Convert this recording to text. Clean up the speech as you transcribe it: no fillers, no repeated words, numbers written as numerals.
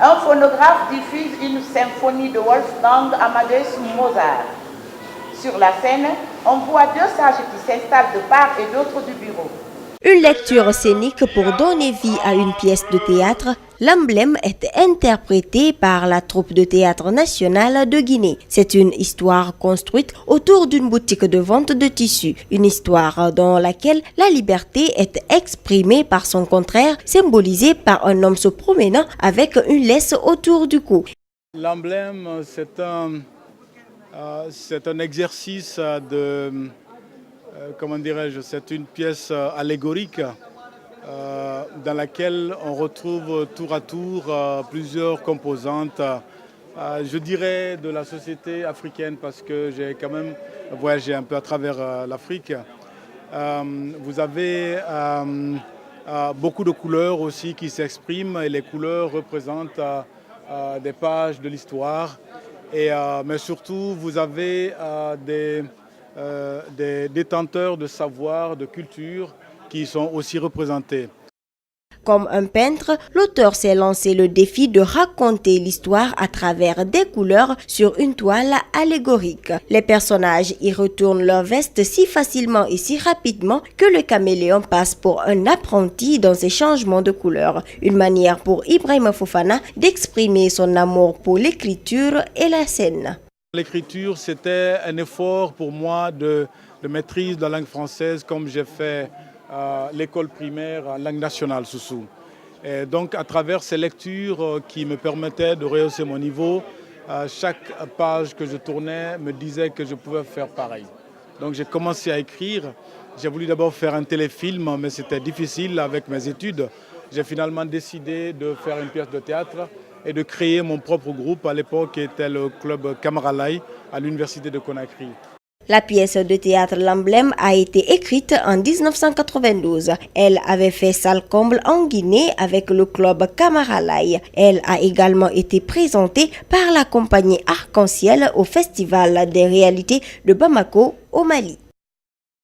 Un phonographe diffuse une symphonie de Wolfgang Amadeus Mozart. Sur la scène, on voit deux sages qui s'installent de part et d'autre du bureau. Une lecture scénique pour donner vie à une pièce de théâtre. L'emblème est interprété par la troupe de théâtre national de Guinée. C'est une histoire construite autour d'une boutique de vente de tissus. Une histoire dans laquelle la liberté est exprimée par son contraire, symbolisée par un homme se promenant avec une laisse autour du cou. L'emblème, c'est un exercice de... comment dirais-je, c'est une pièce allégorique dans laquelle on retrouve tour à tour plusieurs composantes, je dirais de la société africaine parce que j'ai quand même voyagé un peu à travers l'Afrique. Vous avez beaucoup de couleurs aussi qui s'expriment et les couleurs représentent des pages de l'histoire. Mais surtout, vous avez des détenteurs de savoir, de culture qui sont aussi représentés. Comme un peintre, l'auteur s'est lancé le défi de raconter l'histoire à travers des couleurs sur une toile allégorique. Les personnages y retournent leur veste si facilement et si rapidement que le caméléon passe pour un apprenti dans ses changements de couleurs. Une manière pour Ibrahima Fofana d'exprimer son amour pour l'écriture et la scène. L'écriture, c'était un effort pour moi de maîtrise de la langue française comme j'ai fait l'école primaire en langue nationale Soussou. Et donc à travers ces lectures qui me permettaient de rehausser mon niveau, chaque page que je tournais me disait que je pouvais faire pareil. Donc j'ai commencé à écrire. J'ai voulu d'abord faire un téléfilm, mais c'était difficile avec mes études. J'ai finalement décidé de faire une pièce de théâtre et de créer mon propre groupe, à l'époque qui était le club Camaralai à l'université de Conakry. La pièce de théâtre L'Emblème a été écrite en 1992. Elle avait fait salle comble en Guinée avec le club Camaralai. Elle a également été présentée par la compagnie Arc-en-Ciel au Festival des réalités de Bamako au Mali.